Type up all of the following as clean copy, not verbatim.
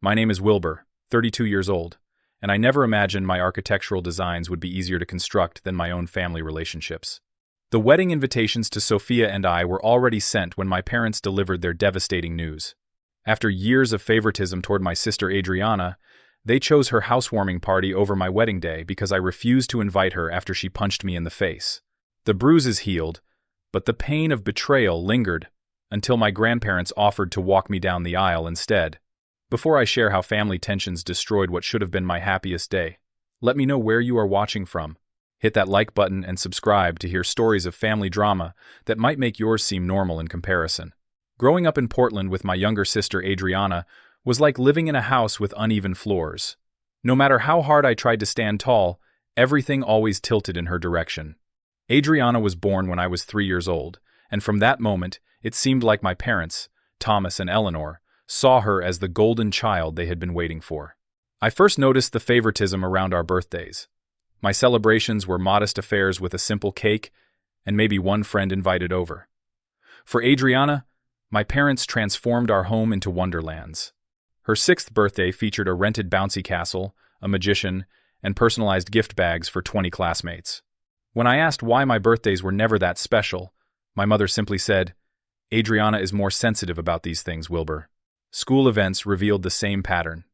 My name is Wilbur, 32 years old, and I never imagined my architectural designs would be easier to construct than my own family relationships. The wedding invitations to Sophia and I were already sent when my parents delivered their devastating news. After years of favoritism toward my sister Adriana, they chose her housewarming party over my wedding day because I refused to invite her after she punched me in the face. The bruises healed, but the pain of betrayal lingered until my grandparents offered to walk me down the aisle instead. Before I share how family tensions destroyed what should have been my happiest day, let me know where you are watching from. Hit that like button and subscribe to hear stories of family drama that might make yours seem normal in comparison. Growing up in Portland with my younger sister Adriana was like living in a house with uneven floors. No matter how hard I tried to stand tall, everything always tilted in her direction. Adriana was born when I was 3 years old, and from that moment, it seemed like my parents, Thomas and Eleanor, saw her as the golden child they had been waiting for. I first noticed the favoritism around our birthdays. My celebrations were modest affairs with a simple cake and maybe one friend invited over. For Adriana, my parents transformed our home into wonderlands. Her 6th birthday featured a rented bouncy castle, a magician, and personalized gift bags for 20 classmates. When I asked why my birthdays were never that special, my mother simply said, "Adriana is more sensitive about these things, Wilbur." School events revealed the same pattern.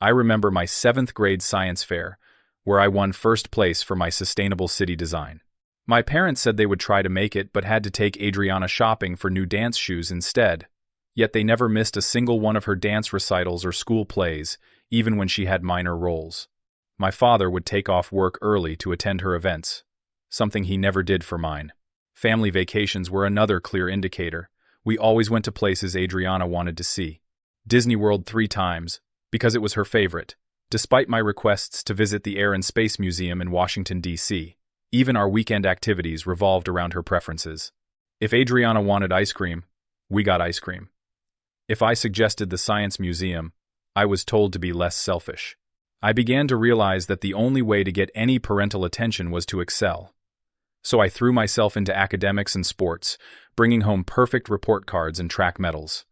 I remember my 7th grade science fair, where I won first place for my sustainable city design. My parents said they would try to make it but had to take Adriana shopping for new dance shoes instead. Yet they never missed a single one of her dance recitals or school plays, even when she had minor roles. My father would take off work early to attend her events, something he never did for mine. Family vacations were another clear indicator. We always went to places Adriana wanted to see. Disney World 3 times, because it was her favorite, despite my requests to visit the Air and Space Museum in Washington, D.C. Even our weekend activities revolved around her preferences. If Adriana wanted ice cream, we got ice cream. If I suggested the Science Museum, I was told to be less selfish. I began to realize that the only way to get any parental attention was to excel. So I threw myself into academics and sports, bringing home perfect report cards and track medals.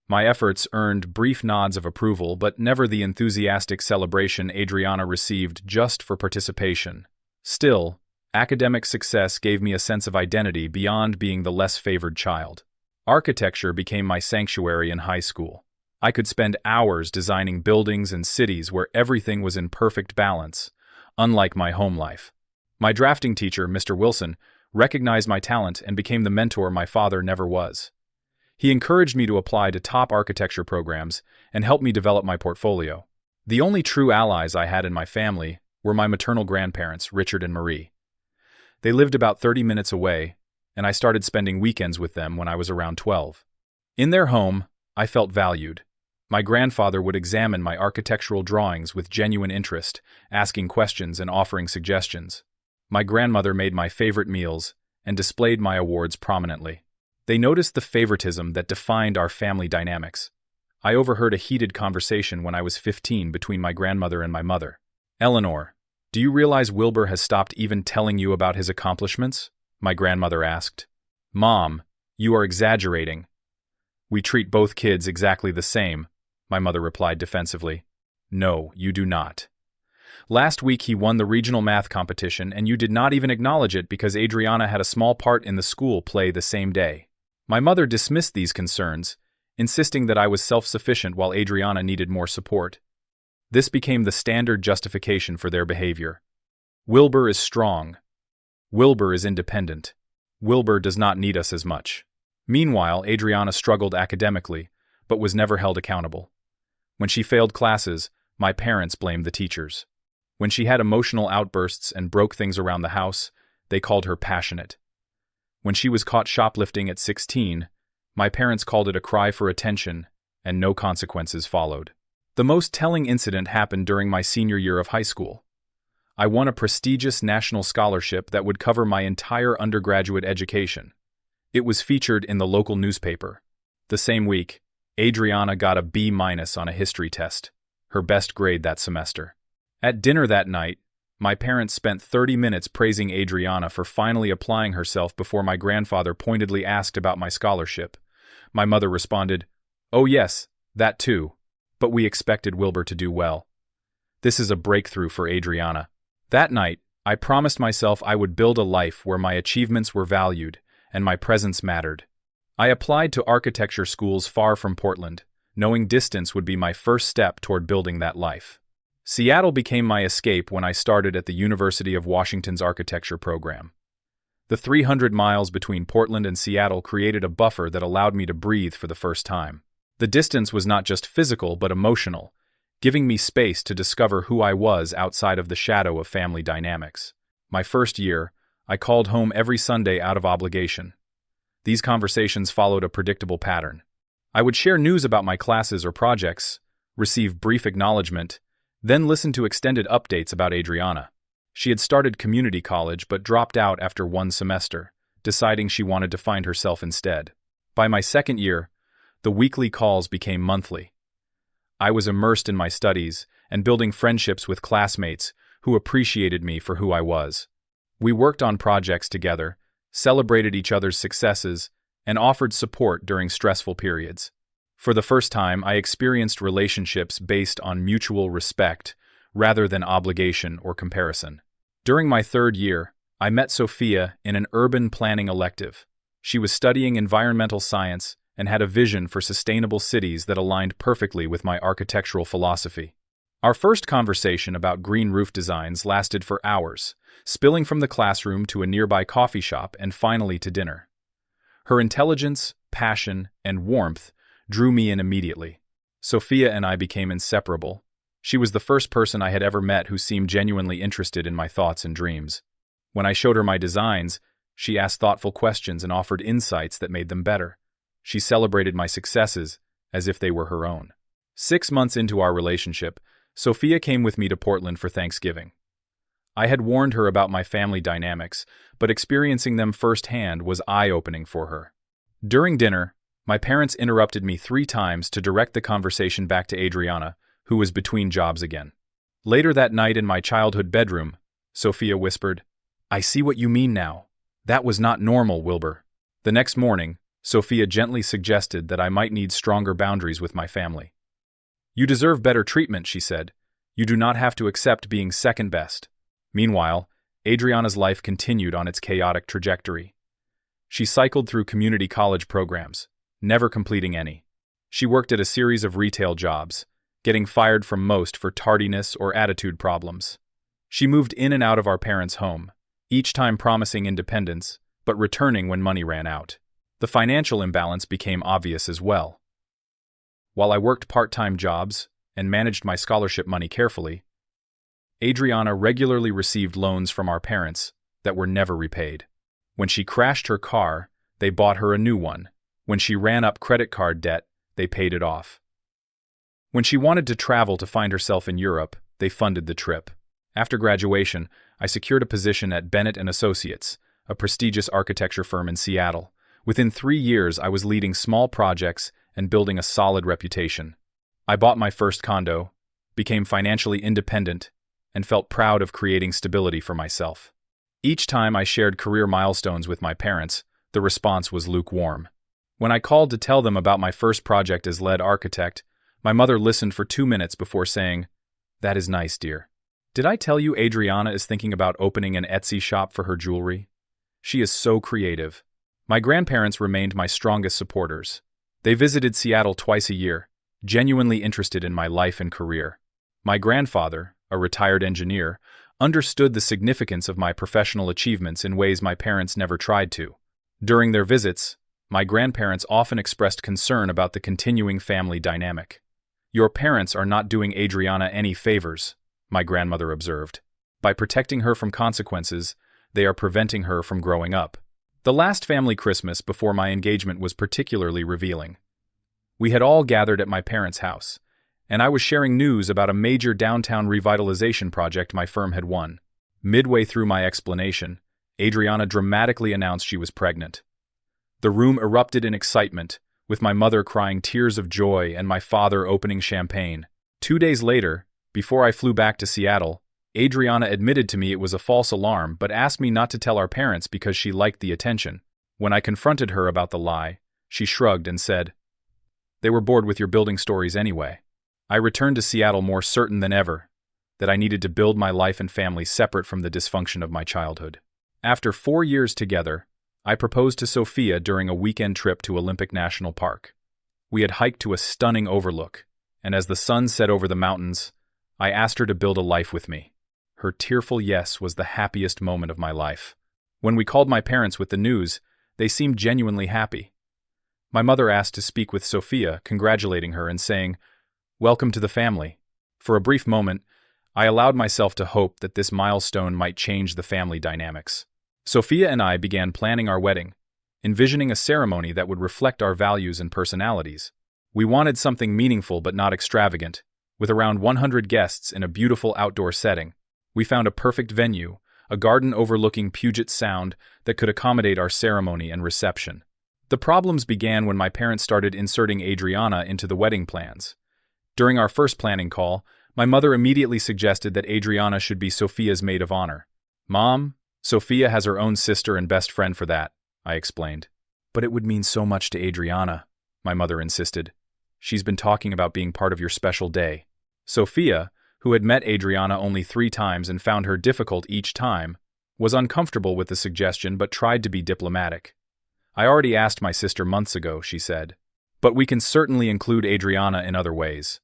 My efforts earned brief nods of approval, but never the enthusiastic celebration Adriana received just for participation. Still, academic success gave me a sense of identity beyond being the less favored child. Architecture became my sanctuary in high school. I could spend hours designing buildings and cities where everything was in perfect balance, unlike my home life. My drafting teacher, Mr. Wilson, recognized my talent and became the mentor my father never was. He encouraged me to apply to top architecture programs and helped me develop my portfolio. The only true allies I had in my family were my maternal grandparents, Richard and Marie. They lived about 30 minutes away, and I started spending weekends with them when I was around 12. In their home, I felt valued. My grandfather would examine my architectural drawings with genuine interest, asking questions and offering suggestions. My grandmother made my favorite meals and displayed my awards prominently. They noticed the favoritism that defined our family dynamics. I overheard a heated conversation when I was 15 between my grandmother and my mother. "Eleanor, do you realize Wilbur has stopped even telling you about his accomplishments?" my grandmother asked. "Mom, you are exaggerating." "We treat both kids exactly the same," my mother replied defensively. "No, you do not. Last week he won the regional math competition and you did not even acknowledge it because Adriana had a small part in the school play the same day." My mother dismissed these concerns, insisting that I was self-sufficient while Adriana needed more support. This became the standard justification for their behavior. Wilbur is strong. Wilbur is independent. Wilbur does not need us as much. Meanwhile, Adriana struggled academically, but was never held accountable. When she failed classes, my parents blamed the teachers. When she had emotional outbursts and broke things around the house, they called her passionate. When she was caught shoplifting at 16, my parents called it a cry for attention, and no consequences followed. The most telling incident happened during my senior year of high school. I won a prestigious national scholarship that would cover my entire undergraduate education. It was featured in the local newspaper. The same week, Adriana got a B- on a history test, her best grade that semester. At dinner that night, my parents spent 30 minutes praising Adriana for finally applying herself before my grandfather pointedly asked about my scholarship. My mother responded, "Oh yes, that too." but we expected Wilbur to do well. This is a breakthrough for Adriana. That night, I promised myself I would build a life where my achievements were valued and my presence mattered. I applied to architecture schools far from Portland, knowing distance would be my first step toward building that life. Seattle became my escape when I started at the University of Washington's architecture program. The 300 miles between Portland and Seattle created a buffer that allowed me to breathe for the first time. The distance was not just physical but emotional, giving me space to discover who I was outside of the shadow of family dynamics. My first year, I called home every Sunday out of obligation. These conversations followed a predictable pattern. I would share news about my classes or projects, receive brief acknowledgement, then listen to extended updates about Adriana. She had started community college but dropped out after one semester, deciding she wanted to find herself instead. By my second year, the weekly calls became monthly. I was immersed in my studies and building friendships with classmates who appreciated me for who I was. We worked on projects together, celebrated each other's successes, and offered support during stressful periods. For the first time, I experienced relationships based on mutual respect rather than obligation or comparison. During my third year, I met Sophia in an urban planning elective. She was studying environmental science and had a vision for sustainable cities that aligned perfectly with my architectural philosophy. Our first conversation about green roof designs lasted for hours, spilling from the classroom to a nearby coffee shop and finally to dinner. Her intelligence, passion, and warmth drew me in immediately. Sophia and I became inseparable. She was the first person I had ever met who seemed genuinely interested in my thoughts and dreams. When I showed her my designs, she asked thoughtful questions and offered insights that made them better. She celebrated my successes as if they were her own. 6 months into our relationship, Sophia came with me to Portland for Thanksgiving. I had warned her about my family dynamics, but experiencing them firsthand was eye-opening for her. During dinner, my parents interrupted me 3 times to direct the conversation back to Adriana, who was between jobs again. Later that night in my childhood bedroom, Sophia whispered, "I see what you mean now. That was not normal, Wilbur." The next morning, Sophia gently suggested that I might need stronger boundaries with my family. "You deserve better treatment," she said. "You do not have to accept being second best." Meanwhile, Adriana's life continued on its chaotic trajectory. She cycled through community college programs, never completing any. She worked at a series of retail jobs, getting fired from most for tardiness or attitude problems. She moved in and out of our parents' home, each time promising independence, but returning when money ran out. The financial imbalance became obvious as well. While I worked part-time jobs and managed my scholarship money carefully, Adriana regularly received loans from our parents that were never repaid. When she crashed her car, they bought her a new one. When she ran up credit card debt, they paid it off. When she wanted to travel to find herself in Europe, they funded the trip. After graduation, I secured a position at Bennett & Associates, a prestigious architecture firm in Seattle. Within 3 years, I was leading small projects and building a solid reputation. I bought my first condo, became financially independent, and felt proud of creating stability for myself. Each time I shared career milestones with my parents, the response was lukewarm. When I called to tell them about my first project as lead architect, my mother listened for 2 minutes before saying, "That is nice, dear. Did I tell you Adriana is thinking about opening an Etsy shop for her jewelry? She is so creative." My grandparents remained my strongest supporters. They visited Seattle twice a year, genuinely interested in my life and career. My grandfather, a retired engineer, understood the significance of my professional achievements in ways my parents never tried to. During their visits, my grandparents often expressed concern about the continuing family dynamic. "Your parents are not doing Adriana any favors," my grandmother observed. "By protecting her from consequences, they are preventing her from growing up." The last family Christmas before my engagement was particularly revealing. We had all gathered at my parents' house, and I was sharing news about a major downtown revitalization project my firm had won. Midway through my explanation, Adriana dramatically announced she was pregnant. The room erupted in excitement, with my mother crying tears of joy and my father opening champagne. 2 days later, before I flew back to Seattle, Adriana admitted to me it was a false alarm but asked me not to tell our parents because she liked the attention. When I confronted her about the lie, she shrugged and said, "They were bored with your building stories anyway." I returned to Seattle more certain than ever that I needed to build my life and family separate from the dysfunction of my childhood. After 4 years together, I proposed to Sophia during a weekend trip to Olympic National Park. We had hiked to a stunning overlook, and as the sun set over the mountains, I asked her to build a life with me. Her tearful yes was the happiest moment of my life. When we called my parents with the news, they seemed genuinely happy. My mother asked to speak with Sophia, congratulating her and saying, "Welcome to the family." For a brief moment, I allowed myself to hope that this milestone might change the family dynamics. Sophia and I began planning our wedding, envisioning a ceremony that would reflect our values and personalities. We wanted something meaningful but not extravagant, with around 100 guests in a beautiful outdoor setting. We found a perfect venue, a garden overlooking Puget Sound that could accommodate our ceremony and reception. The problems began when my parents started inserting Adriana into the wedding plans. During our first planning call, my mother immediately suggested that Adriana should be Sophia's maid of honor. "Mom, Sophia has her own sister and best friend for that," I explained. "But it would mean so much to Adriana," my mother insisted. "She's been talking about being part of your special day." Sophia, who had met Adriana only 3 times and found her difficult each time, was uncomfortable with the suggestion but tried to be diplomatic. "I already asked my sister months ago," she said. "But we can certainly include Adriana in other ways."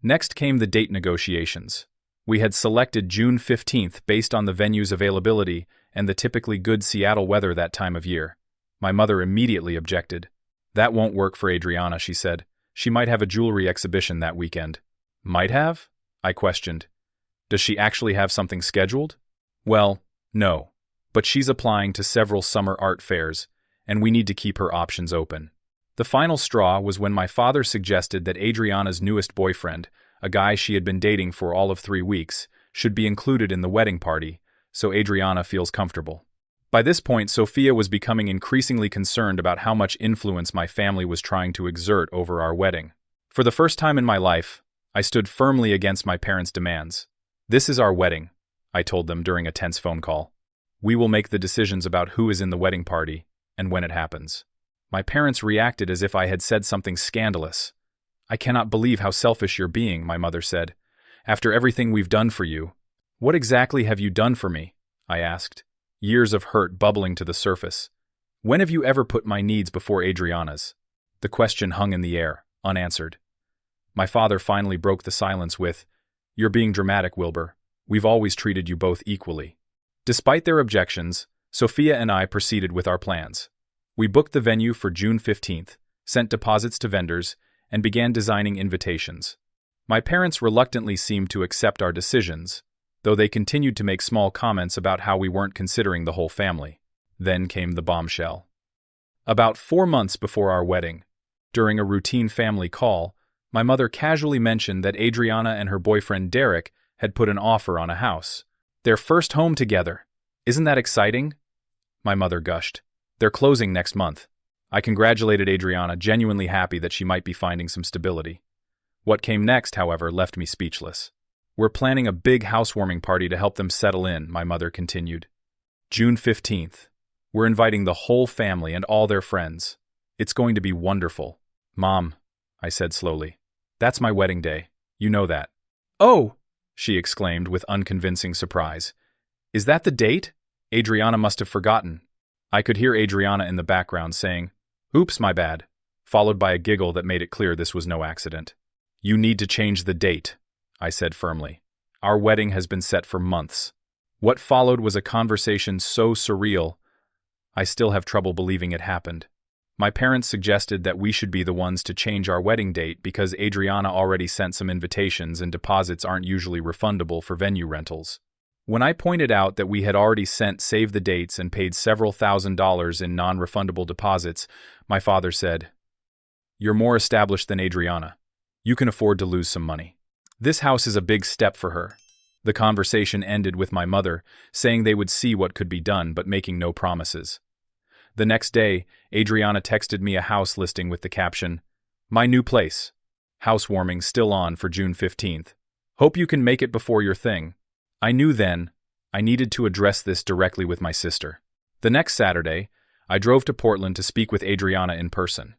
Next came the date negotiations. We had selected June 15th based on the venue's availability and the typically good Seattle weather that time of year. My mother immediately objected. "That won't work for Adriana," she said. "She might have a jewelry exhibition that weekend." "Might have?" I questioned. "Does she actually have something scheduled?" "Well, no. But she's applying to several summer art fairs, and we need to keep her options open." The final straw was when my father suggested that Adriana's newest boyfriend, a guy she had been dating for all of 3 weeks, should be included in the wedding party, so Adriana feels comfortable. By this point, Sophia was becoming increasingly concerned about how much influence my family was trying to exert over our wedding. For the first time in my life, I stood firmly against my parents' demands. "This is our wedding," I told them during a tense phone call. "We will make the decisions about who is in the wedding party and when it happens." My parents reacted as if I had said something scandalous. "I cannot believe how selfish you're being," my mother said. "After everything we've done for you." "What exactly have you done for me?" I asked, years of hurt bubbling to the surface. "When have you ever put my needs before Adriana's?" The question hung in the air, unanswered. My father finally broke the silence with, "You're being dramatic, Wilbur. We've always treated you both equally." Despite their objections, Sophia and I proceeded with our plans. We booked the venue for June 15th, sent deposits to vendors, and began designing invitations. My parents reluctantly seemed to accept our decisions, though they continued to make small comments about how we weren't considering the whole family. Then came the bombshell. About 4 months before our wedding, during a routine family call, my mother casually mentioned that Adriana and her boyfriend Derek had put an offer on a house. "Their first home together. Isn't that exciting?" My mother gushed. "They're closing next month." I congratulated Adriana, genuinely happy that she might be finding some stability. What came next, however, left me speechless. "We're planning a big housewarming party to help them settle in," my mother continued. "June 15th. We're inviting the whole family and all their friends. It's going to be wonderful." "Mom," I said slowly, "that's my wedding day. You know that." "Oh!" she exclaimed with unconvincing surprise. "Is that the date? Adriana must have forgotten." I could hear Adriana in the background saying, "Oops, my bad," followed by a giggle that made it clear this was no accident. "You need to change the date," I said firmly. "Our wedding has been set for months." What followed was a conversation so surreal, I still have trouble believing it happened. My parents suggested that we should be the ones to change our wedding date because Adriana already sent some invitations and deposits aren't usually refundable for venue rentals. When I pointed out that we had already sent save the dates and paid several $1,000s in non-refundable deposits, my father said, "You're more established than Adriana. You can afford to lose some money. This house is a big step for her." The conversation ended with my mother saying they would see what could be done but making no promises. The next day, Adriana texted me a house listing with the caption, "My new place. Housewarming still on for June 15th. Hope you can make it before your thing." I knew then I needed to address this directly with my sister. The next Saturday, I drove to Portland to speak with Adriana in person.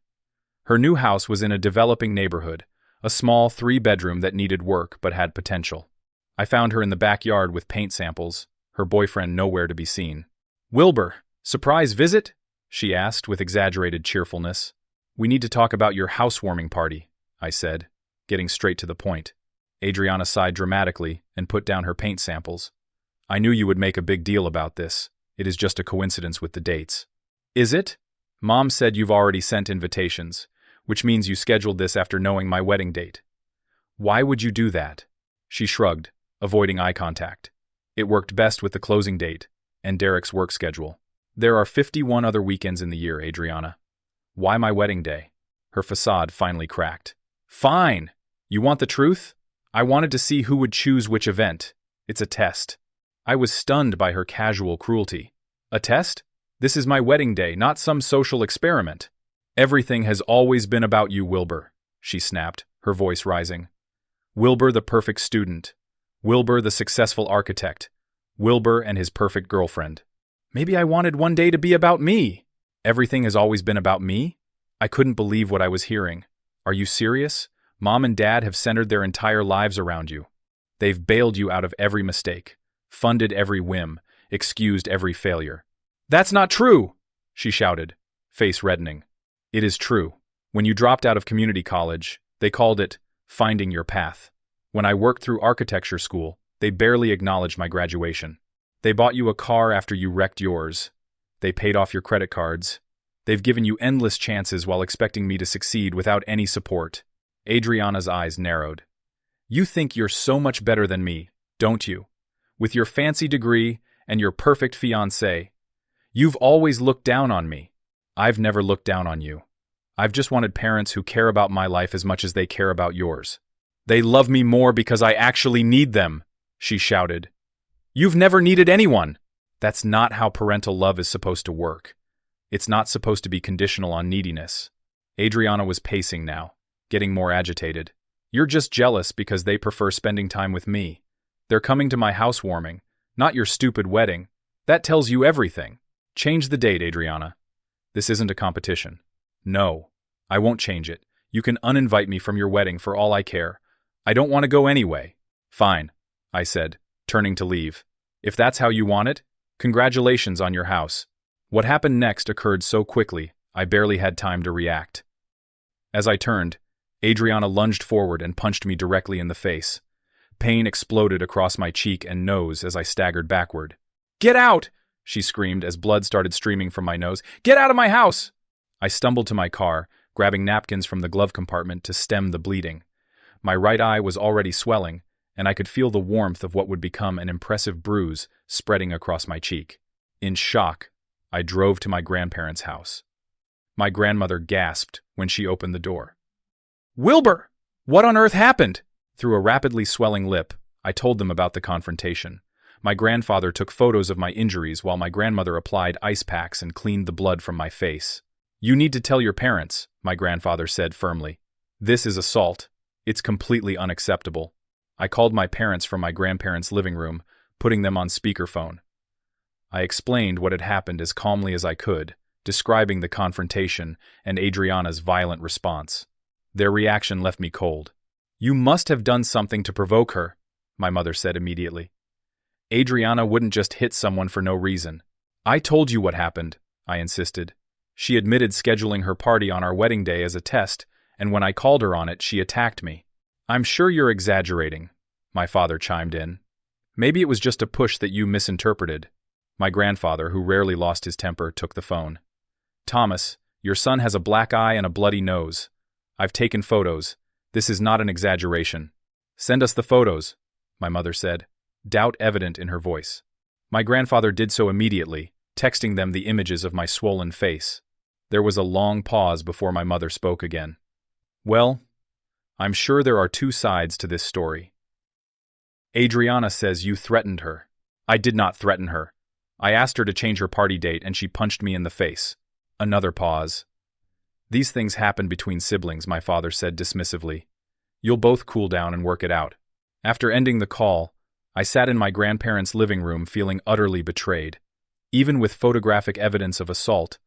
Her new house was in a developing neighborhood, A small 3-bedroom that needed work but had potential. I found her in the backyard with paint samples, her boyfriend nowhere to be seen. "Wilbur, surprise visit?" she asked with exaggerated cheerfulness. "We need to talk about your housewarming party," I said, getting straight to the point. Adriana sighed dramatically and put down her paint samples. "I knew you would make a big deal about this. It is just a coincidence with the dates." "Is it? Mom said you've already sent invitations, which means you scheduled this after knowing my wedding date." "Why would you do that?" She shrugged, avoiding eye contact. "It worked best with the closing date and Derek's work schedule. There are 51 other weekends in the year, Adriana. Why my wedding day?" Her facade finally cracked. "Fine! You want the truth? I wanted to see who would choose which event. It's a test." I was stunned by her casual cruelty. "A test? This is my wedding day, not some social experiment." "Everything has always been about you, Wilbur," she snapped, her voice rising. "Wilbur the perfect student. Wilbur the successful architect. Wilbur and his perfect girlfriend. Maybe I wanted one day to be about me." "Everything has always been about me?" I couldn't believe what I was hearing. "Are you serious? Mom and Dad have centered their entire lives around you. They've bailed you out of every mistake, funded every whim, excused every failure." "That's not true!" she shouted, face reddening. "It is true. When you dropped out of community college, they called it finding your path. When I worked through architecture school, they barely acknowledged my graduation. They bought you a car after you wrecked yours. They paid off your credit cards. They've given you endless chances while expecting me to succeed without any support." Adriana's eyes narrowed. "You think you're so much better than me, don't you? With your fancy degree and your perfect fiancé. You've always looked down on me. I've never looked down on you. I've just wanted parents who care about my life as much as they care about yours. They love me more because I actually need them," she shouted. "You've never needed anyone." "That's not how parental love is supposed to work. It's not supposed to be conditional on neediness." Adriana was pacing now, getting more agitated. "You're just jealous because they prefer spending time with me. They're coming to my housewarming, not your stupid wedding. That tells you everything. Change the date, Adriana. This isn't a competition." "No, I won't change it. You can uninvite me from your wedding for all I care. I don't want to go anyway." "Fine," I said, turning to leave. "If that's how you want it, congratulations on your house." What happened next occurred so quickly, I barely had time to react. As I turned, Adriana lunged forward and punched me directly in the face. Pain exploded across my cheek and nose as I staggered backward. "Get out!" she screamed as blood started streaming from my nose. "Get out of my house!" I stumbled to my car, grabbing napkins from the glove compartment to stem the bleeding. My right eye was already swelling, and I could feel the warmth of what would become an impressive bruise spreading across my cheek. In shock, I drove to my grandparents' house. My grandmother gasped when she opened the door. "Wilbur! What on earth happened?" Through a rapidly swelling lip, I told them about the confrontation. My grandfather took photos of my injuries while my grandmother applied ice packs and cleaned the blood from my face. "You need to tell your parents," my grandfather said firmly. "This is assault. It's completely unacceptable." I called my parents from my grandparents' living room, putting them on speakerphone. I explained what had happened as calmly as I could, describing the confrontation and Adriana's violent response. Their reaction left me cold. "You must have done something to provoke her," my mother said immediately. "Adriana wouldn't just hit someone for no reason." "I told you what happened," I insisted. "She admitted scheduling her party on our wedding day as a test, and when I called her on it, she attacked me." "I'm sure you're exaggerating," my father chimed in. "Maybe it was just a push that you misinterpreted." My grandfather, who rarely lost his temper, took the phone. "Thomas, your son has a black eye and a bloody nose. I've taken photos. This is not an exaggeration." "Send us the photos," my mother said, doubt evident in her voice. My grandfather did so immediately, texting them the images of my swollen face. There was a long pause before my mother spoke again. "Well, I'm sure there are two sides to this story. Adriana says you threatened her." "I did not threaten her. I asked her to change her party date and she punched me in the face." Another pause. "These things happen between siblings," my father said dismissively. "You'll both cool down and work it out." After ending the call, I sat in my grandparents' living room feeling utterly betrayed. Even with photographic evidence of assault,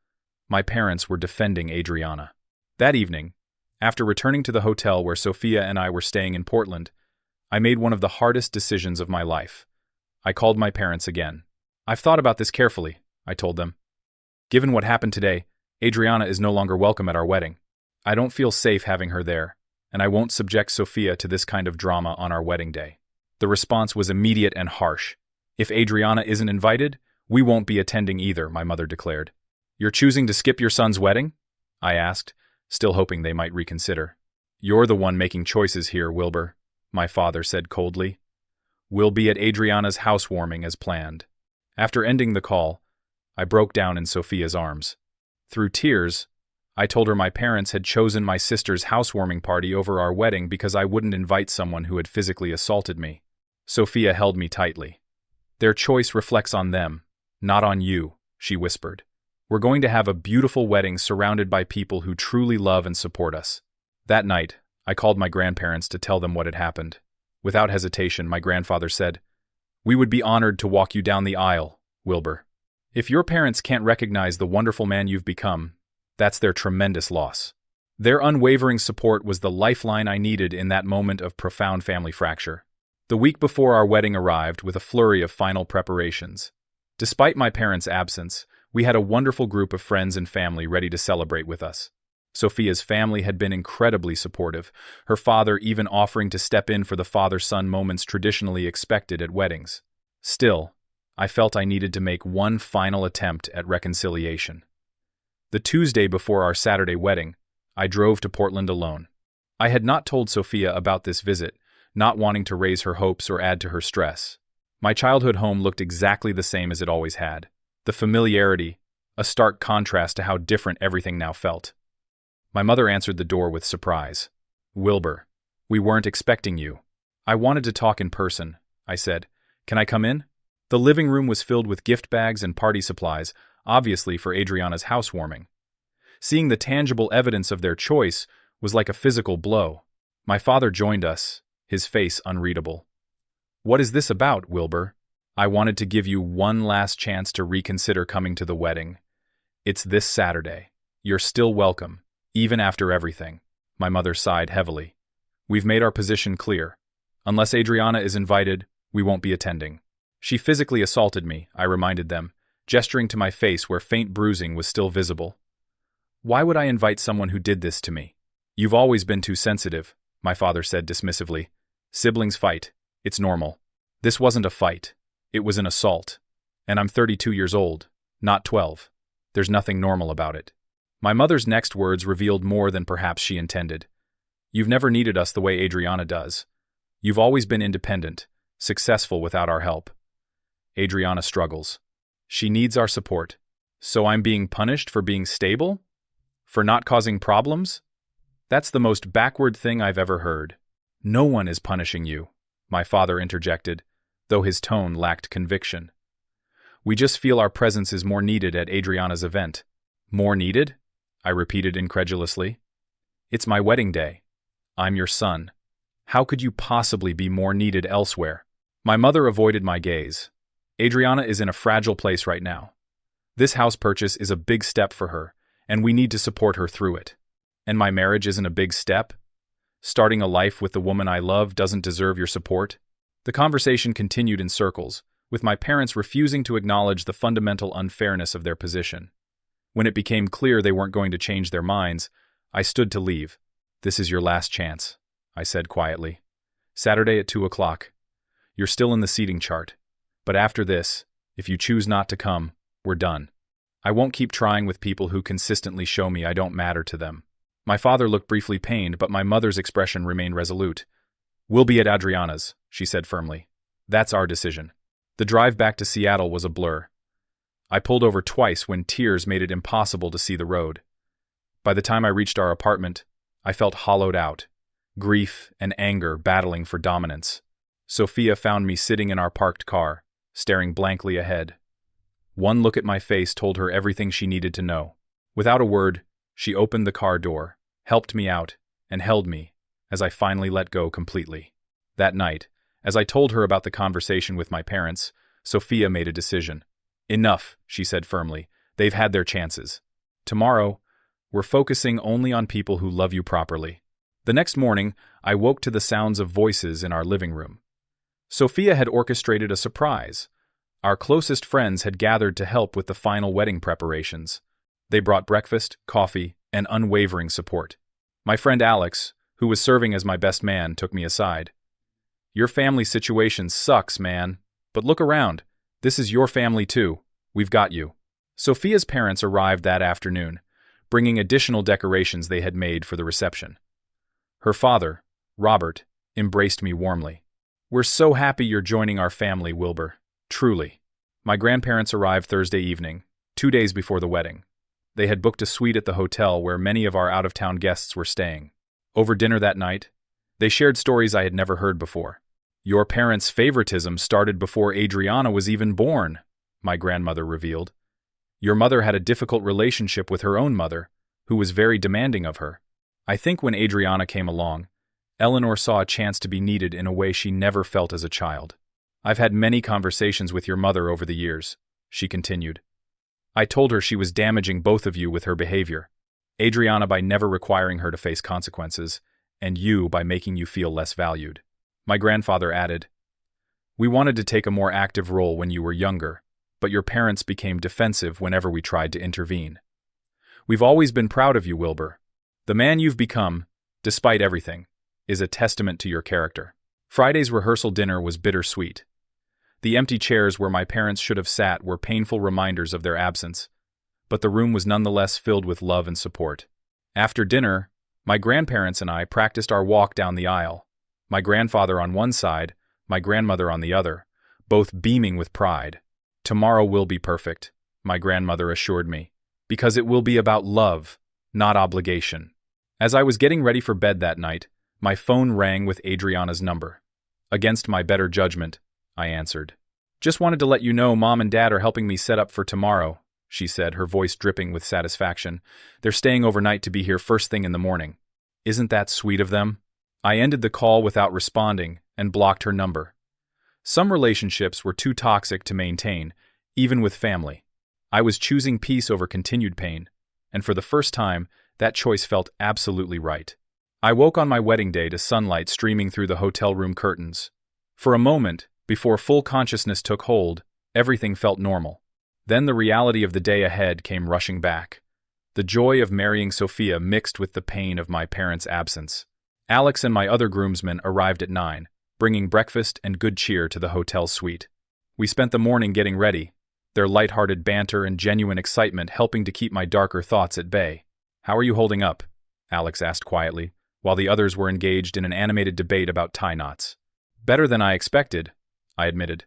my parents were defending Adriana. That evening, After returning to the hotel where Sophia and I were staying in Portland, I made one of the hardest decisions of my life. I called my parents again. "I've thought about this carefully," I told them. "Given what happened today, Adriana is no longer welcome at our wedding. I don't feel safe having her there, and I won't subject Sophia to this kind of drama on our wedding day." The response was immediate and harsh. "If Adriana isn't invited, we won't be attending either," my mother declared. "You're choosing to skip your son's wedding?" I asked, still hoping they might reconsider. "You're the one making choices here, Wilbur," my father said coldly. "We'll be at Adriana's housewarming as planned." After ending the call, I broke down in Sophia's arms. Through tears, I told her my parents had chosen my sister's housewarming party over our wedding because I wouldn't invite someone who had physically assaulted me. Sophia held me tightly. "Their choice reflects on them, not on you," she whispered. "We're going to have a beautiful wedding surrounded by people who truly love and support us." That night, I called my grandparents to tell them what had happened. Without hesitation, my grandfather said, "We would be honored to walk you down the aisle, Wilbur. If your parents can't recognize the wonderful man you've become, that's their tremendous loss." Their unwavering support was the lifeline I needed in that moment of profound family fracture. The week before our wedding arrived with a flurry of final preparations. Despite my parents' absence, we had a wonderful group of friends and family ready to celebrate with us. Sophia's family had been incredibly supportive, her father even offering to step in for the father-son moments traditionally expected at weddings. Still, I felt I needed to make one final attempt at reconciliation. The Tuesday before our Saturday wedding, I drove to Portland alone. I had not told Sophia about this visit, not wanting to raise her hopes or add to her stress. My childhood home looked exactly the same as it always had. The familiarity, a stark contrast to how different everything now felt. My mother answered the door with surprise. "Wilbur, we weren't expecting you." "I wanted to talk in person," I said. "Can I come in?" The living room was filled with gift bags and party supplies, obviously for Adriana's housewarming. Seeing the tangible evidence of their choice was like a physical blow. My father joined us, his face unreadable. "What is this about, Wilbur? I wanted to give you one last chance to reconsider coming to the wedding. It's this Saturday. You're still welcome, even after everything." My mother sighed heavily. "We've made our position clear. Unless Adriana is invited, we won't be attending." "She physically assaulted me," I reminded them, gesturing to my face where faint bruising was still visible. "Why would I invite someone who did this to me?" "You've always been too sensitive," my father said dismissively. "Siblings fight. It's normal. This wasn't a fight. It was an assault. And I'm 32 years old, not 12. There's nothing normal about it." My mother's next words revealed more than perhaps she intended. "You've never needed us the way Adriana does. You've always been independent, successful without our help. Adriana struggles. She needs our support. So I'm being punished for being stable? For not causing problems? That's the most backward thing I've ever heard." "No one is punishing you," my father interjected, though his tone lacked conviction. "We just feel our presence is more needed at Adriana's event." "More needed?" I repeated incredulously. "It's my wedding day. I'm your son. How could you possibly be more needed elsewhere?" My mother avoided my gaze. "Adriana is in a fragile place right now. This house purchase is a big step for her, and we need to support her through it. And my marriage isn't a big step? Starting a life with the woman I love doesn't deserve your support?" The conversation continued in circles, with my parents refusing to acknowledge the fundamental unfairness of their position. When it became clear they weren't going to change their minds, I stood to leave. "This is your last chance," I said quietly. "Saturday at 2 o'clock. You're still in the seating chart. But after this, if you choose not to come, we're done. I won't keep trying with people who consistently show me I don't matter to them." My father looked briefly pained, but my mother's expression remained resolute. "We'll be at Adriana's," she said firmly. "That's our decision." The drive back to Seattle was a blur. I pulled over twice when tears made it impossible to see the road. By the time I reached our apartment, I felt hollowed out, grief and anger battling for dominance. Sophia found me sitting in our parked car, staring blankly ahead. One look at my face told her everything she needed to know. Without a word, she opened the car door, helped me out, and held me, as I finally let go completely. That night, as I told her about the conversation with my parents, Sophia made a decision. "Enough," she said firmly. "They've had their chances. Tomorrow, We're focusing only on people who love you properly. The next morning, I woke to the sounds of voices in our living room. Sophia had orchestrated a surprise. Our closest friends had gathered to help with the final wedding preparations. They brought breakfast, coffee, and unwavering support. My friend Alex, who was serving as my best man, took me aside. "Your family situation sucks, man. But look around. This is your family too. We've got you." Sophia's parents arrived that afternoon, bringing additional decorations they had made for the reception. Her father, Robert, embraced me warmly. "We're so happy you're joining our family, Wilbur. Truly." My grandparents arrived Thursday evening, 2 days before the wedding. They had booked a suite at the hotel where many of our out-of-town guests were staying. Over dinner that night, they shared stories I had never heard before. "Your parents' favoritism started before Adriana was even born," my grandmother revealed. "Your mother had a difficult relationship with her own mother, who was very demanding of her. I think when Adriana came along, Eleanor saw a chance to be needed in a way she never felt as a child. I've had many conversations with your mother over the years," she continued. "I told her she was damaging both of you with her behavior. Adriana by never requiring her to face consequences, and you by making you feel less valued." My grandfather added, "We wanted to take a more active role when you were younger, but your parents became defensive whenever we tried to intervene. We've always been proud of you, Wilbur. The man you've become, despite everything, is a testament to your character." Friday's rehearsal dinner was bittersweet. The empty chairs where my parents should have sat were painful reminders of their absence, but the room was nonetheless filled with love and support. After dinner, my grandparents and I practiced our walk down the aisle. My grandfather on one side, my grandmother on the other, both beaming with pride. "Tomorrow will be perfect," my grandmother assured me, "because it will be about love, not obligation." As I was getting ready for bed that night, my phone rang with Adriana's number. Against my better judgment, I answered. "Just wanted to let you know Mom and Dad are helping me set up for tomorrow," she said, her voice dripping with satisfaction. "They're staying overnight to be here first thing in the morning." "Isn't that sweet of them?" I ended the call without responding and blocked her number. Some relationships were too toxic to maintain, even with family. I was choosing peace over continued pain, and for the first time, that choice felt absolutely right. I woke on my wedding day to sunlight streaming through the hotel room curtains. For a moment, before full consciousness took hold, everything felt normal. Then the reality of the day ahead came rushing back. The joy of marrying Sophia mixed with the pain of my parents' absence. Alex and my other groomsmen arrived at 9, bringing breakfast and good cheer to the hotel suite. We spent the morning getting ready, their light-hearted banter and genuine excitement helping to keep my darker thoughts at bay. "How are you holding up?" Alex asked quietly, while the others were engaged in an animated debate about tie knots. "Better than I expected," I admitted.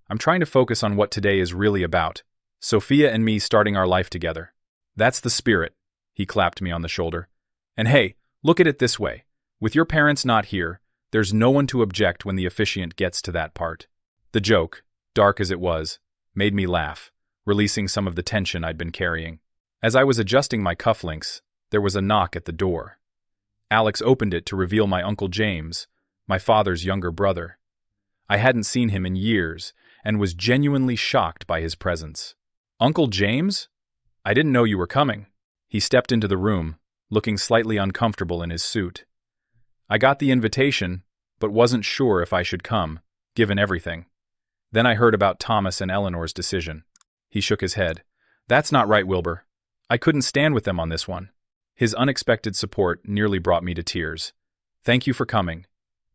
"I'm trying to focus on what today is really about. Sophia and me starting our life together. That's the spirit," he clapped me on the shoulder. "And hey, look at it this way. With your parents not here, there's no one to object when the officiant gets to that part." The joke, dark as it was, made me laugh, releasing some of the tension I'd been carrying. As I was adjusting my cufflinks, there was a knock at the door. Alex opened it to reveal my Uncle James, my father's younger brother. I hadn't seen him in years, and was genuinely shocked by his presence. "Uncle James? I didn't know you were coming." He stepped into the room, looking slightly uncomfortable in his suit. "I got the invitation, but wasn't sure if I should come, given everything. Then I heard about Thomas and Eleanor's decision." He shook his head. "That's not right, Wilbur. I couldn't stand with them on this one." His unexpected support nearly brought me to tears. "Thank you for coming.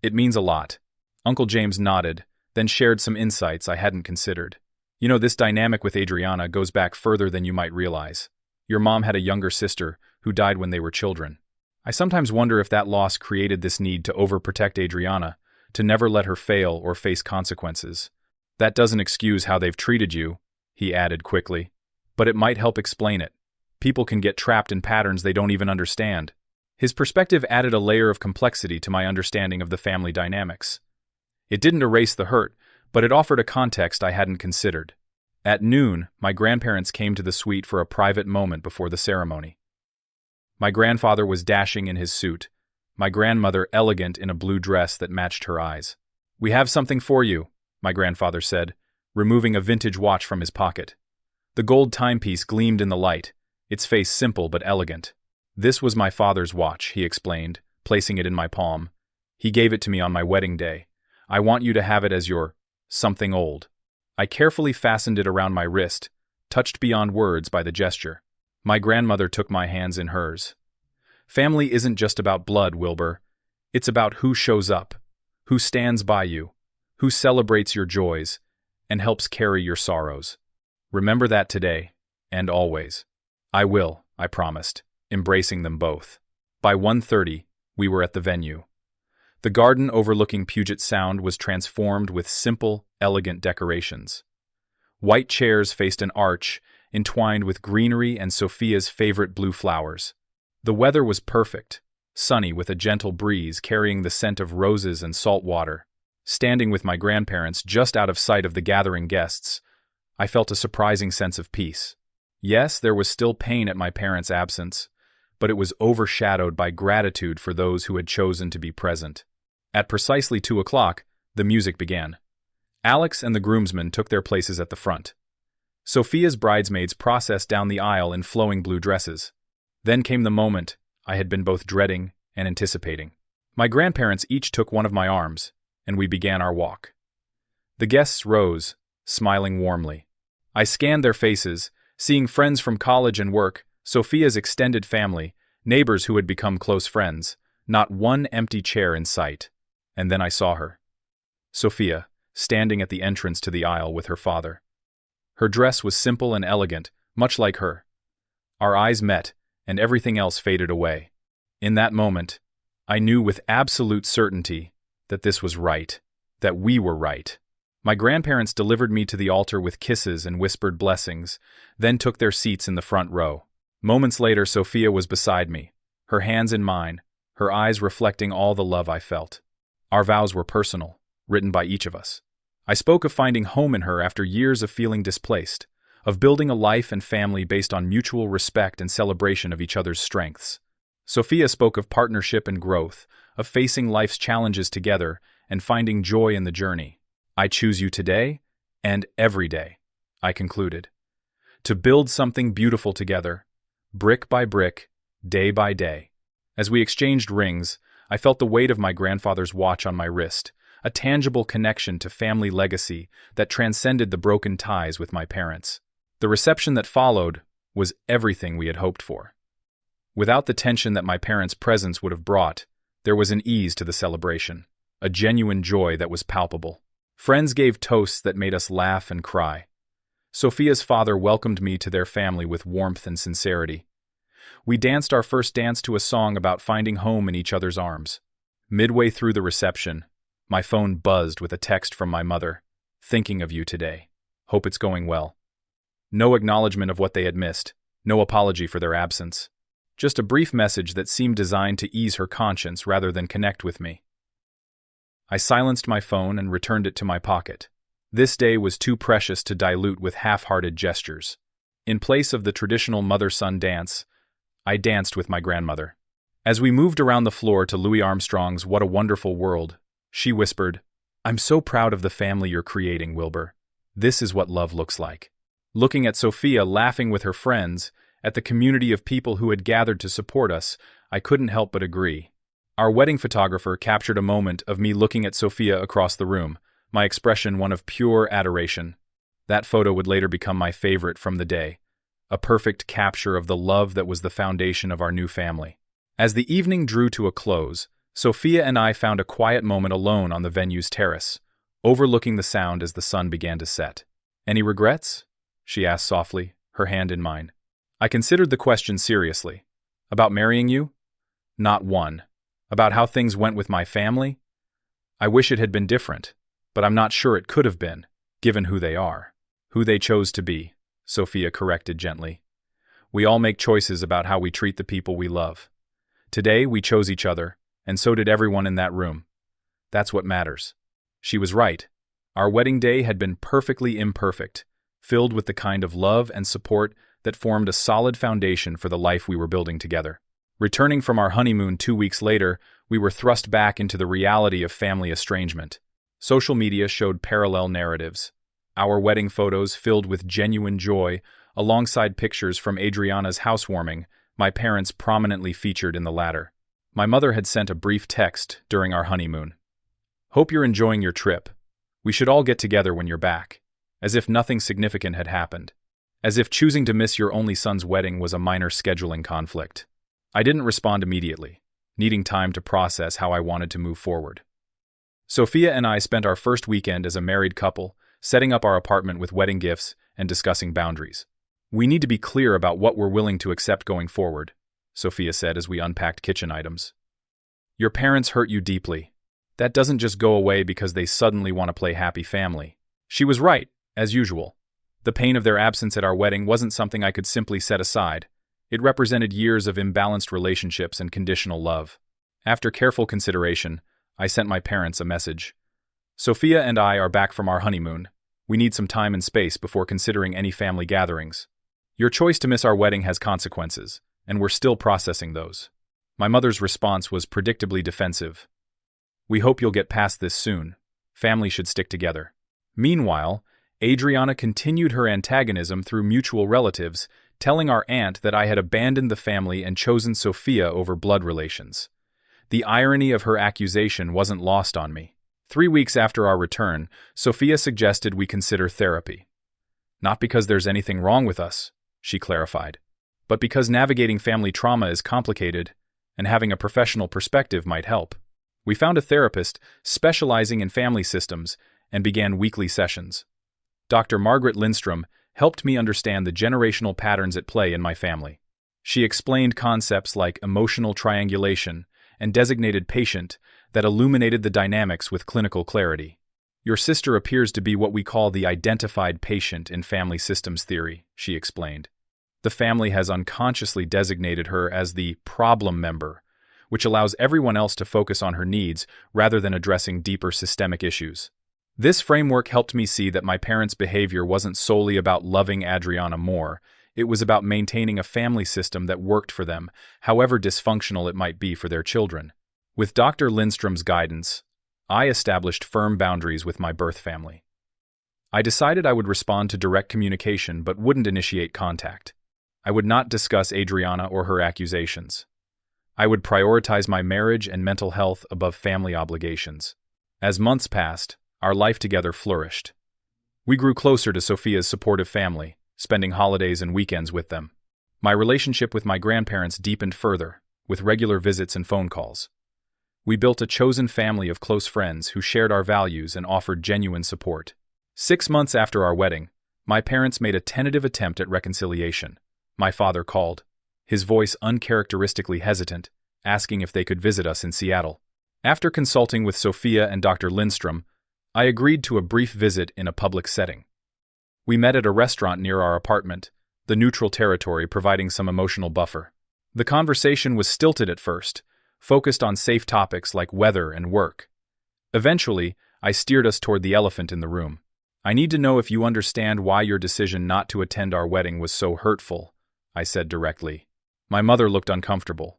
It means a lot." Uncle James nodded, then shared some insights I hadn't considered. "You know, this dynamic with Adriana goes back further than you might realize. Your mom had a younger sister who died when they were children. I sometimes wonder if that loss created this need to overprotect Adriana, to never let her fail or face consequences. That doesn't excuse how they've treated you," he added quickly, "but it might help explain it. People can get trapped in patterns they don't even understand." His perspective added a layer of complexity to my understanding of the family dynamics. It didn't erase the hurt, but it offered a context I hadn't considered. At noon, my grandparents came to the suite for a private moment before the ceremony. My grandfather was dashing in his suit, my grandmother elegant in a blue dress that matched her eyes. "We have something for you," my grandfather said, removing a vintage watch from his pocket. The gold timepiece gleamed in the light, its face simple but elegant. "This was my father's watch," he explained, placing it in my palm. "He gave it to me on my wedding day. I want you to have it as your something old." I carefully fastened it around my wrist, touched beyond words by the gesture. My grandmother took my hands in hers. "Family isn't just about blood, Wilbur. It's about who shows up, who stands by you, who celebrates your joys, and helps carry your sorrows. Remember that today, and always." "I will," I promised, embracing them both. By 1:30, we were at the venue. The garden overlooking Puget Sound was transformed with simple, elegant decorations. White chairs faced an arch, entwined with greenery and Sophia's favorite blue flowers. The weather was perfect, sunny with a gentle breeze carrying the scent of roses and salt water. Standing with my grandparents just out of sight of the gathering guests, I felt a surprising sense of peace. Yes, there was still pain at my parents' absence, but it was overshadowed by gratitude for those who had chosen to be present. At precisely 2 o'clock, the music began. Alex and the groomsmen took their places at the front. Sophia's bridesmaids processed down the aisle in flowing blue dresses. Then came the moment I had been both dreading and anticipating. My grandparents each took one of my arms, and we began our walk. The guests rose, smiling warmly. I scanned their faces, seeing friends from college and work, Sophia's extended family, neighbors who had become close friends, not one empty chair in sight. And then I saw her. Sophia, standing at the entrance to the aisle with her father. Her dress was simple and elegant, much like her. Our eyes met, and everything else faded away. In that moment, I knew with absolute certainty that this was right, that we were right. My grandparents delivered me to the altar with kisses and whispered blessings, then took their seats in the front row. Moments later, Sophia was beside me, her hands in mine, her eyes reflecting all the love I felt. Our vows were personal, written by each of us. I spoke of finding home in her after years of feeling displaced, of building a life and family based on mutual respect and celebration of each other's strengths. Sophia spoke of partnership and growth, of facing life's challenges together and finding joy in the journey. "I choose you today and every day," I concluded, "to build something beautiful together, brick by brick, day by day." As we exchanged rings, I felt the weight of my grandfather's watch on my wrist, a tangible connection to family legacy that transcended the broken ties with my parents. The reception that followed was everything we had hoped for. Without the tension that my parents' presence would have brought, there was an ease to the celebration, a genuine joy that was palpable. Friends gave toasts that made us laugh and cry. Sophia's father welcomed me to their family with warmth and sincerity. We danced our first dance to a song about finding home in each other's arms. Midway through the reception, my phone buzzed with a text from my mother. "Thinking of you today. Hope it's going well." No acknowledgement of what they had missed, no apology for their absence. Just a brief message that seemed designed to ease her conscience rather than connect with me. I silenced my phone and returned it to my pocket. This day was too precious to dilute with half-hearted gestures. In place of the traditional mother-son dance, I danced with my grandmother. As we moved around the floor to Louis Armstrong's "What a Wonderful World," she whispered, "I'm so proud of the family you're creating, Wilbur. This is what love looks like." Looking at Sophia laughing with her friends, at the community of people who had gathered to support us, I couldn't help but agree. Our wedding photographer captured a moment of me looking at Sophia across the room, my expression one of pure adoration. That photo would later become my favorite from the day, a perfect capture of the love that was the foundation of our new family. As the evening drew to a close, Sophia and I found a quiet moment alone on the venue's terrace, overlooking the sound as the sun began to set. "Any regrets?" she asked softly, her hand in mine. I considered the question seriously. "About marrying you?" "Not one." "About how things went with my family?" "I wish it had been different, but I'm not sure it could have been, given who they are." "Who they chose to be," Sophia corrected gently. "We all make choices about how we treat the people we love. Today we chose each other, and so did everyone in that room. That's what matters." She was right. Our wedding day had been perfectly imperfect, filled with the kind of love and support that formed a solid foundation for the life we were building together. Returning from our honeymoon 2 weeks later, we were thrust back into the reality of family estrangement. Social media showed parallel narratives. Our wedding photos filled with genuine joy, alongside pictures from Adriana's housewarming my parents prominently featured in the latter. My mother had sent a brief text during our honeymoon. "Hope you're enjoying your trip. We should all get together when you're back." As if nothing significant had happened. As if choosing to miss your only son's wedding was a minor scheduling conflict. I didn't respond immediately, needing time to process how I wanted to move forward. Sophia and I spent our first weekend as a married couple, setting up our apartment with wedding gifts and discussing boundaries. "We need to be clear about what we're willing to accept going forward," Sophia said as we unpacked kitchen items. "Your parents hurt you deeply. That doesn't just go away because they suddenly want to play happy family." She was right, as usual. The pain of their absence at our wedding wasn't something I could simply set aside. It represented years of imbalanced relationships and conditional love. After careful consideration, I sent my parents a message. "Sophia and I are back from our honeymoon. We need some time and space before considering any family gatherings. Your choice to miss our wedding has consequences, and we're still processing those." My mother's response was predictably defensive. "We hope you'll get past this soon. Family should stick together." Meanwhile, Adriana continued her antagonism through mutual relatives, telling our aunt that I had abandoned the family and chosen Sophia over blood relations. The irony of her accusation wasn't lost on me. 3 weeks after our return, Sophia suggested we consider therapy. "Not because there's anything wrong with us," she clarified, "but because navigating family trauma is complicated, and having a professional perspective might help." We found a therapist specializing in family systems and began weekly sessions. Dr. Margaret Lindstrom helped me understand the generational patterns at play in my family. She explained concepts like emotional triangulation and designated patient that illuminated the dynamics with clinical clarity. "Your sister appears to be what we call the identified patient in family systems theory," she explained. "The family has unconsciously designated her as the problem member, which allows everyone else to focus on her needs rather than addressing deeper systemic issues." This framework helped me see that my parents' behavior wasn't solely about loving Adriana more. It was about maintaining a family system that worked for them, however dysfunctional it might be for their children. With Dr. Lindstrom's guidance, I established firm boundaries with my birth family. I decided I would respond to direct communication but wouldn't initiate contact. I would not discuss Adriana or her accusations. I would prioritize my marriage and mental health above family obligations. As months passed, our life together flourished. We grew closer to Sophia's supportive family, spending holidays and weekends with them. My relationship with my grandparents deepened further, with regular visits and phone calls. We built a chosen family of close friends who shared our values and offered genuine support. 6 months after our wedding, my parents made a tentative attempt at reconciliation. My father called, his voice uncharacteristically hesitant, asking if they could visit us in Seattle. After consulting with Sophia and Dr. Lindstrom, I agreed to a brief visit in a public setting. We met at a restaurant near our apartment, the neutral territory providing some emotional buffer. The conversation was stilted at first, focused on safe topics like weather and work. Eventually, I steered us toward the elephant in the room. "I need to know if you understand why your decision not to attend our wedding was so hurtful," I said directly. My mother looked uncomfortable.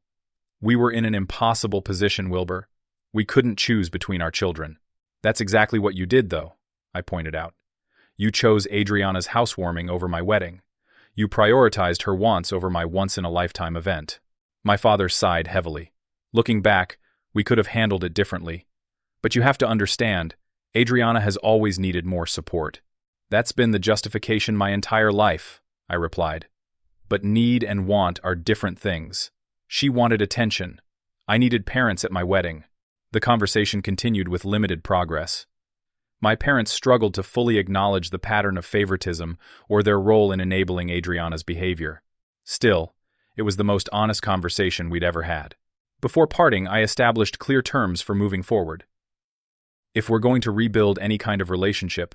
"We were in an impossible position, Wilbur. We couldn't choose between our children." "That's exactly what you did, though," I pointed out. "You chose Adriana's housewarming over my wedding. You prioritized her wants over my once-in-a-lifetime event." My father sighed heavily. "Looking back, we could have handled it differently. But you have to understand, Adriana has always needed more support." "That's been the justification my entire life," I replied. "But need and want are different things. She wanted attention. I needed parents at my wedding." The conversation continued with limited progress. My parents struggled to fully acknowledge the pattern of favoritism or their role in enabling Adriana's behavior. Still, it was the most honest conversation we'd ever had. Before parting, I established clear terms for moving forward. If we're going to rebuild any kind of relationship,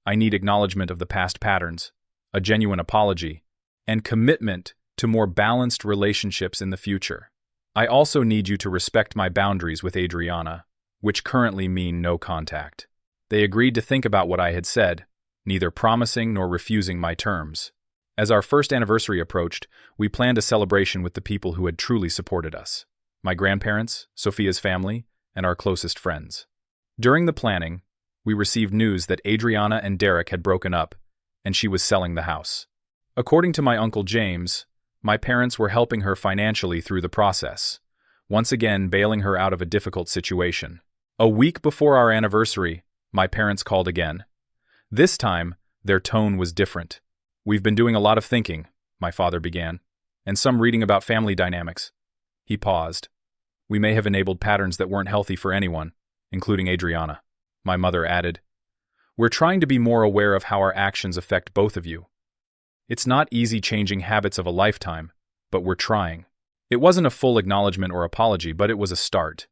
I need acknowledgement of the past patterns, a genuine apology, and commitment to more balanced relationships in the future. I also need you to respect my boundaries with Adriana, which currently mean no contact. They agreed to think about what I had said, neither promising nor refusing my terms. As our first anniversary approached, we planned a celebration with the people who had truly supported us: my grandparents, Sophia's family, and our closest friends. During the planning, we received news that Adriana and Derek had broken up, and she was selling the house. According to my Uncle James, My parents were helping her financially through the process, once again bailing her out of a difficult situation. A week before our anniversary, my parents called again. This time, their tone was different. "We've been doing a lot of thinking," my father began, "and some reading about family dynamics." He paused. "We may have enabled patterns that weren't healthy for anyone, including Adriana." My mother added, "We're trying to be more aware of how our actions affect both of you. It's not easy changing habits of a lifetime, but we're trying." It wasn't a full acknowledgement or apology, but it was a start.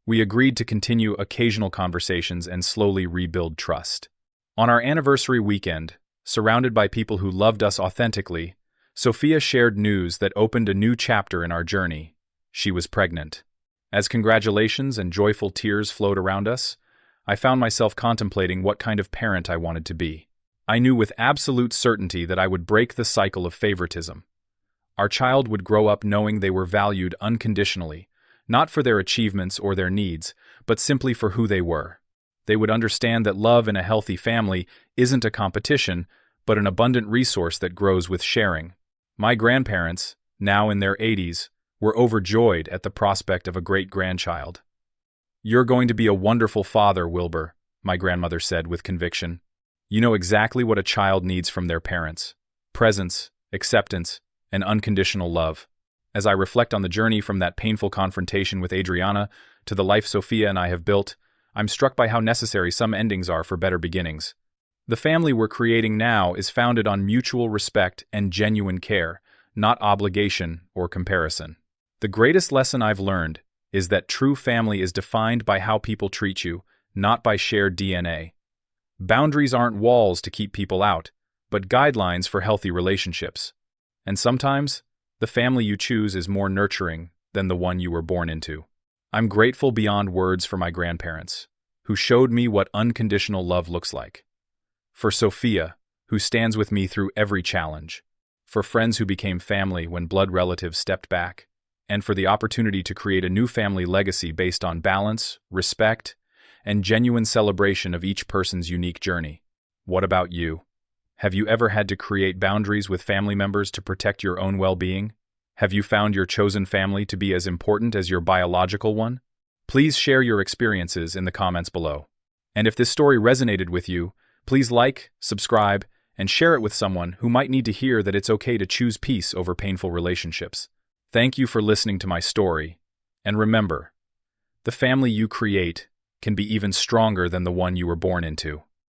We agreed to continue occasional conversations and slowly rebuild trust. On our anniversary weekend, surrounded by people who loved us authentically, Sophia shared news that opened a new chapter in our journey. She was pregnant. As congratulations and joyful tears flowed around us, I found myself contemplating what kind of parent I wanted to be. I knew with absolute certainty that I would break the cycle of favoritism. Our child would grow up knowing they were valued unconditionally, not for their achievements or their needs, but simply for who they were. They would understand that love in a healthy family isn't a competition, but an abundant resource that grows with sharing. My grandparents, now in their 80s, were overjoyed at the prospect of a great-grandchild. "You're going to be a wonderful father, Wilbur," my grandmother said with conviction. "You know exactly what a child needs from their parents: presence, acceptance, and unconditional love." As I reflect on the journey from that painful confrontation with Adriana to the life Sophia and I have built, I'm struck by how necessary some endings are for better beginnings. The family we're creating now is founded on mutual respect and genuine care, not obligation or comparison. The greatest lesson I've learned is that true family is defined by how people treat you, not by shared DNA. Boundaries aren't walls to keep people out, but guidelines for healthy relationships. And sometimes, the family you choose is more nurturing than the one you were born into. I'm grateful beyond words for my grandparents, who showed me what unconditional love looks like. For Sophia, who stands with me through every challenge. For friends who became family when blood relatives stepped back. And for the opportunity to create a new family legacy based on balance, respect, and genuine celebration of each person's unique journey. What about you? Have you ever had to create boundaries with family members to protect your own well-being? Have you found your chosen family to be as important as your biological one? Please share your experiences in the comments below. And if this story resonated with you, please like, subscribe, and share it with someone who might need to hear that it's okay to choose peace over painful relationships. Thank you for listening to my story. And remember, the family you create can be even stronger than the one you were born into.